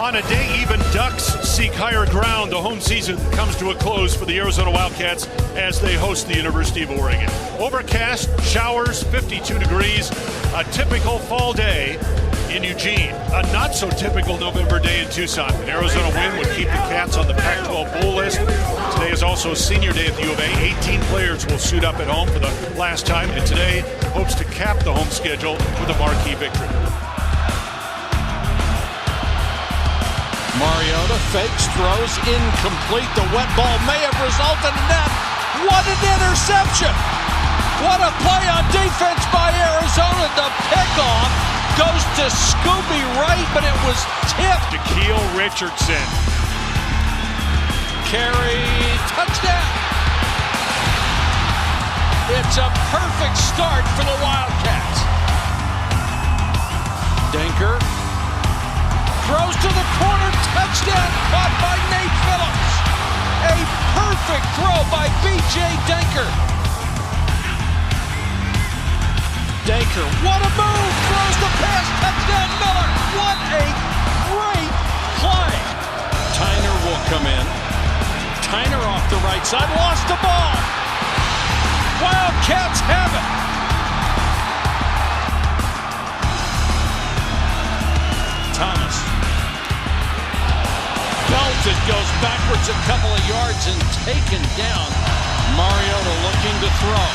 On a day even Ducks seek higher ground, the home season comes to a close for the Arizona Wildcats as they host the University of Oregon. Overcast, showers, 52 degrees, a typical fall day in Eugene. A not so typical November day in Tucson. An Arizona win would keep the Cats on the Pac-12 bowl list. Today is also senior day at the U of A. 18 players will suit up at home for the last time, and today hopes to cap the home schedule with a marquee victory. Mariota fakes, throws, incomplete. The wet ball may have resulted in that. What an interception! What a play on defense by Arizona. The pickoff goes to Scooby Wright, but it was tipped. Keel Richardson. Carey, touchdown! It's a perfect start for the Wildcats. Denker throws to the corner, touchdown, caught by Nate Phillips. A perfect throw by B.J. Denker. Denker, what a move, throws the pass, touchdown Miller. What a great play. Tyner will come in. Tyner off the right side, lost the ball. Wildcats have it. Thomas. Belted, goes backwards a couple of yards and taken down. Mariota looking to throw.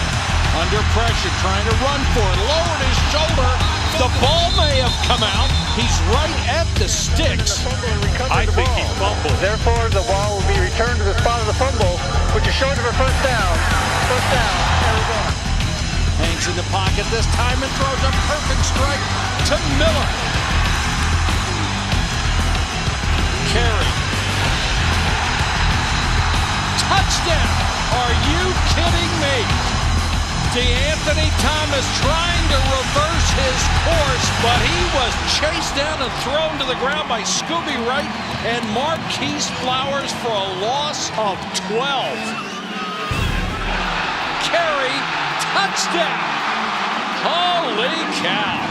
Under pressure, trying to run for it. Lowered his shoulder. The ball may have come out. He's right at the sticks. I think he fumbled. Therefore, the ball will be returned to the spot of the fumble, which is short of a first down. First down, Arizona. Hangs in the pocket this time and throws a perfect strike to Miller. Carey. Touchdown! Are you kidding me? DeAnthony Thomas trying to reverse his course, but he was chased down and thrown to the ground by Scooby Wright and Marquise Flowers for a loss of 12. Carey, touchdown! Holy cow!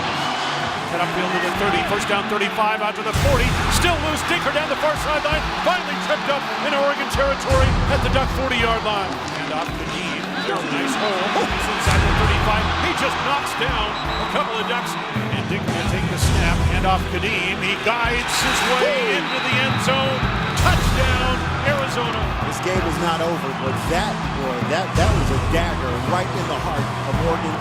Head upfield to the 30, first down 35, out to the 40, still loose, Dinker down the far sideline, finally tripped up in Oregon territory at the Duck 40-yard line. And off Ka'Deem, there's a nice hole, he's inside the 35, he just knocks down a couple of Ducks, and Dinker will take the snap, and off Ka'Deem, he guides his way into the end zone, touchdown, Arizona. This game is not over, but that was a dagger right in the heart of Oregon.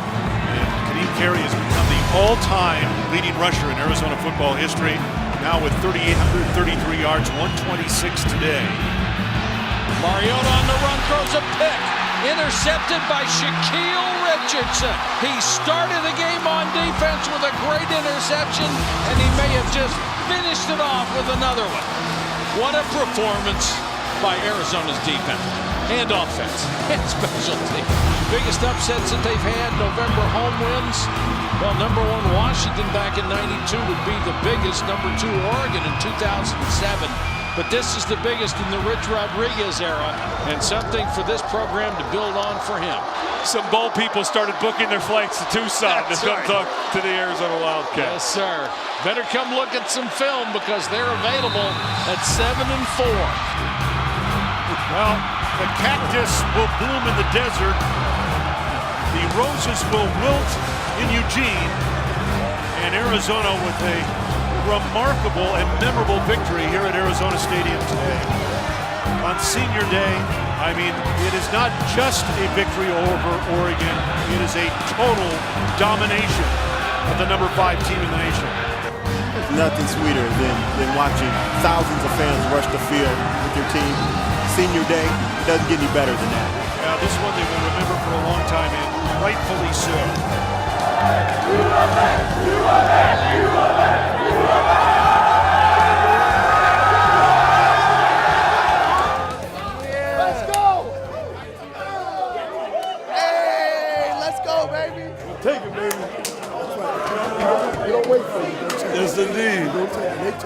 And Ka'Deem Carey has become the all-time leading rusher in Arizona football history, now with 3,833 yards, 126 today. Mariota on the run, throws a pick. Intercepted by Shaquille Richardson. He started the game on defense with a great interception, and he may have just finished it off with another one. What a performance by Arizona's defense and offense and special teams. Biggest upsets that they've had, November home wins. Well, number 1 Washington back in '92 would be the biggest. Number 2 Oregon in 2007. But this is the biggest in the Rich Rodriguez era, and something for this program to build on for him. Some bowl people started booking their flights to Tucson to come talk to the Arizona Wildcats. Yes, sir. Better come look at some film because they're available at 7-4. Well, the cactus will bloom in the desert. The roses will wilt in Eugene. And Arizona with a remarkable and memorable victory here at Arizona Stadium today. On senior day, I mean, it is not just a victory over Oregon. It is a total domination of the number 5 team in the nation. There's nothing sweeter than watching thousands of fans rush the field with your team. Senior day, it doesn't get any better than that. Yeah, this one they will remember for a long time, and rightfully so. Let's go! Hey, let's go, baby! Take it, baby. That's right. They don't wait for you. Yes, indeed. Don't take it.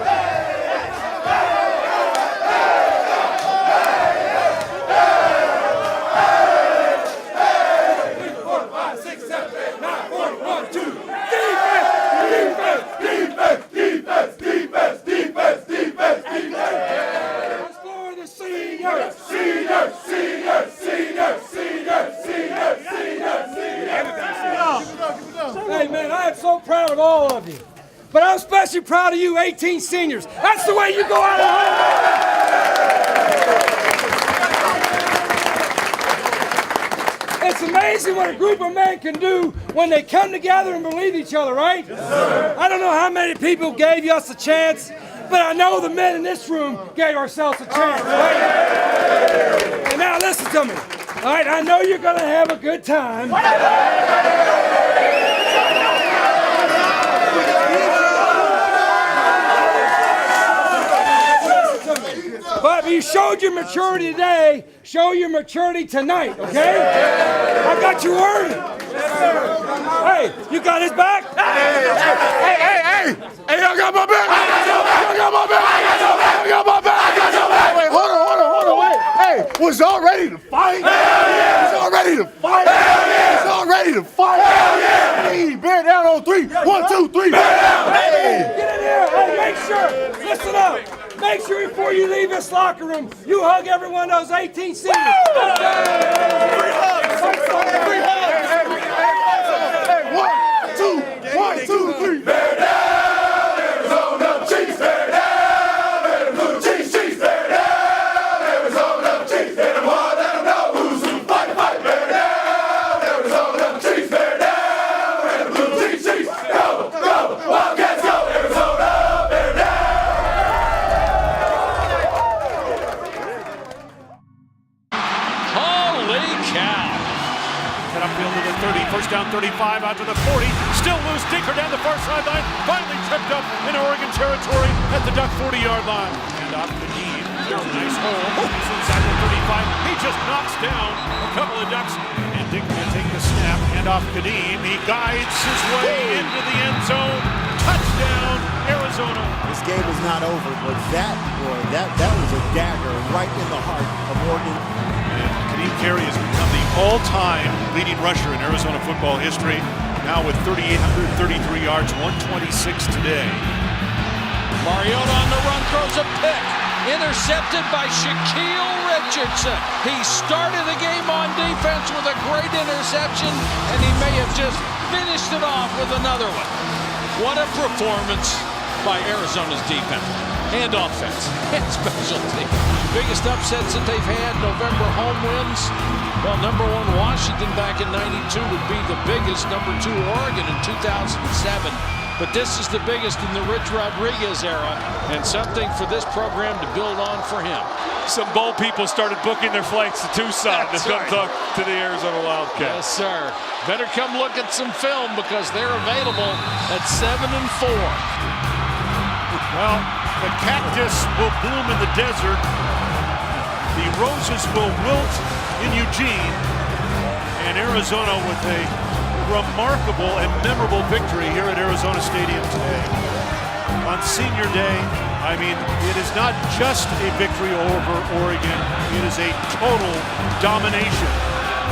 Defense! proud of you 18 seniors. That's the way you go out of home. It's amazing what a group of men can do when they come together and believe each other, right? Yes, sir. I don't know how many people gave us a chance, but I know the men in this room gave ourselves a chance, right? And now listen to me. All right, I know you're going to have a good time. But you showed your maturity today, show your maturity tonight, okay? I got you worded. Hey, you got his back? Hey, I got my back. I got my back. I got my back. Wait, hold on, wait. Hey, was y'all ready to fight? Hell yeah. Was y'all ready to fight? Hell yeah. Was y'all ready to fight? Hell yeah. Hey, bear down on 3. 1, 2, 3. Bear down. Hey. Get in here. Hey, make sure. Listen up. Make sure before you leave this locker room, you hug every one of those 18 seniors. Free hugs. Hey, 1, 2, 3. Bear down, Arizona Chiefs. Bear down, let them blue Chiefs. Bear down, Arizona Chiefs. Let them hard, let them know who's who. Fight. Bear down, Arizona Chiefs. Bear down, let them blue Chiefs. Go, Wildcats, go, Arizona. Bear down. Holy cow. Cut upfield to the 30, first down 35, out to the 40, still loose, Dinker down the far sideline, finally tripped up in Oregon territory at the Duck 40-yard line. And off Ka'Deem, there's a nice hole, he's inside the 35, he just knocks down a couple of Ducks, and Dinker will take the snap, and off Ka'Deem, he guides his way into the end zone, touchdown, Arizona. This game is not over, but that was a dagger right in the heart of Oregon. And Ka'Deem Carey has become the all-time leading rusher in Arizona football history, now with 3,833 yards, 126 today. Mariota on the run, throws a pick. Intercepted by Shaquille Richardson. He started the game on defense with a great interception, and he may have just finished it off with another one. What a performance by Arizona's defense and offense and special teams. Biggest upsets that they've had, November home wins. Well, number 1 Washington back in '92 would be the biggest. Number 2 Oregon in 2007. But this is the biggest in the Rich Rodriguez era, and something for this program to build on for him. Some bowl people started booking their flights to Tucson to come talk to the Arizona Wildcats. Yes, sir. Better come look at some film because they're available at 7-4. Well, the cactus will bloom in the desert. The roses will wilt in Eugene. And Arizona with a remarkable and memorable victory here at Arizona Stadium today. On Senior Day, I mean, it is not just a victory over Oregon. It is a total domination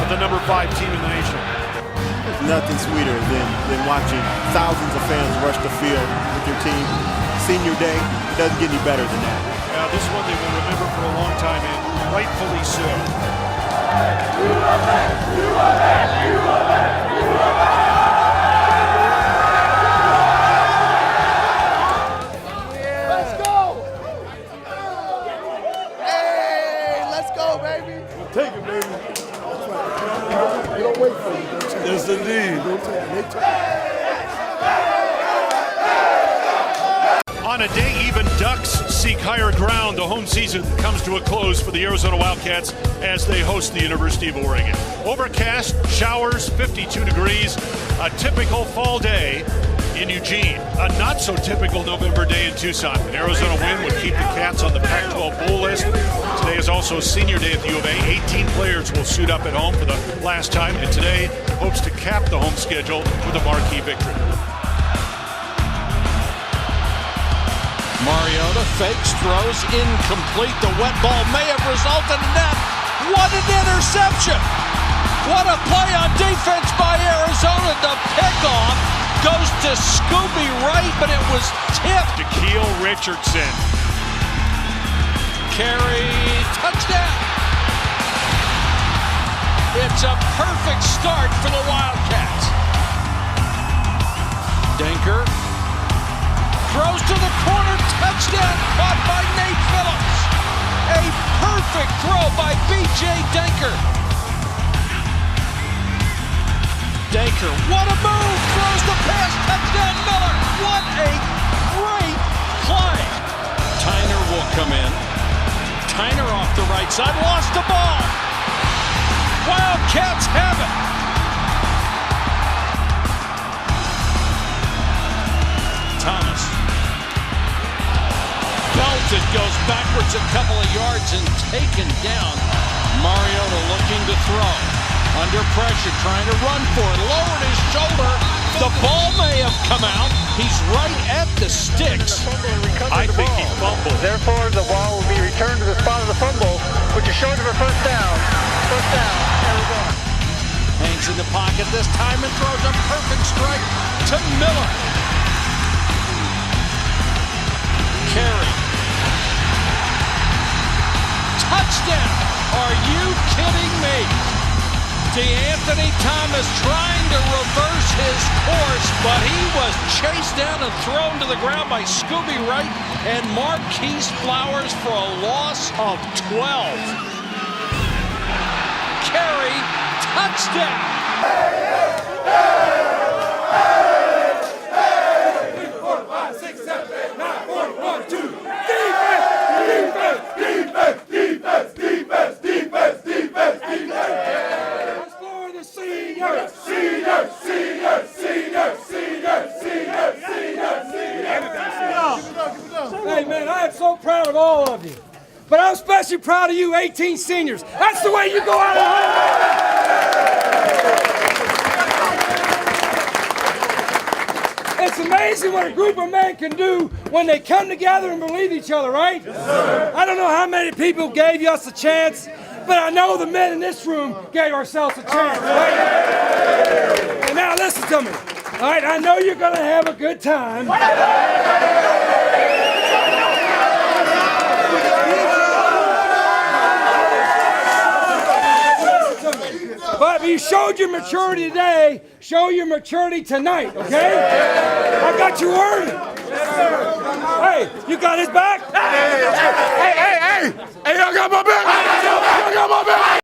of the number 5 team in the nation. There's nothing sweeter than watching thousands of fans rush the field with your team. Senior Day, it doesn't get any better than that. Yeah, this one they will remember for a long time, and rightfully so. Let's go. Hey, let's go, baby. Take it, baby. That's right. They don't wait for you. Don't take it. Yes, indeed. Don't take it. They take it. On a day even Ducks seek higher ground, the home season comes to a close for the Arizona Wildcats as they host the University of Oregon. Overcast, showers, 52 degrees, a typical fall day in Eugene. A not so typical November day in Tucson. An Arizona win would keep the Cats on the Pac-12 bowl list. Today is also senior day at the U of A. 18 players will suit up at home for the last time, and today hopes to cap the home schedule with a marquee victory. Mariota fakes, throws, incomplete. The wet ball may have resulted in that. What an interception! What a play on defense by Arizona. The pickoff goes to Scooby Wright, but it was tipped. Shaquille Richardson. Carey, touchdown! It's a perfect start for the Wildcats. Dinker throws to the corner, touchdown, caught by Nate Phillips. A perfect throw by B.J. Denker. Denker, what a move, throws the pass, touchdown Miller. What a great play. Tyner will come in. Tyner off the right side, lost the ball. Wildcats have it. Thomas. Belted, goes backwards a couple of yards and taken down. Mariota looking to throw. Under pressure, trying to run for it. Lowered his shoulder. The ball may have come out. He's right at the sticks. I think he fumbled. Therefore, the ball will be returned to the spot of the fumble, which is short of a first down. First down, Arizona. Hangs in the pocket this time and throws a perfect strike to Miller. Carey. Touchdown! Are you kidding me? DeAnthony Thomas trying to reverse his course, but he was chased down and thrown to the ground by Scooby Wright and Marquise Flowers for a loss of 12. Carey, touchdown! Hey, man, I am so proud of all of you. But I'm especially proud of you 18 seniors. That's the way you go out of home. It's amazing what a group of men can do when they come together and believe each other, right? Yes, sir. I don't know how many people gave us a chance, but I know the men in this room gave ourselves a chance, right? And now listen to me. All right, I know you're going to have a good time. But if you showed your maturity today, show your maturity tonight, okay? I got you worded. Hey, you got his back? Hey, y'all got my back? Y'all got my back?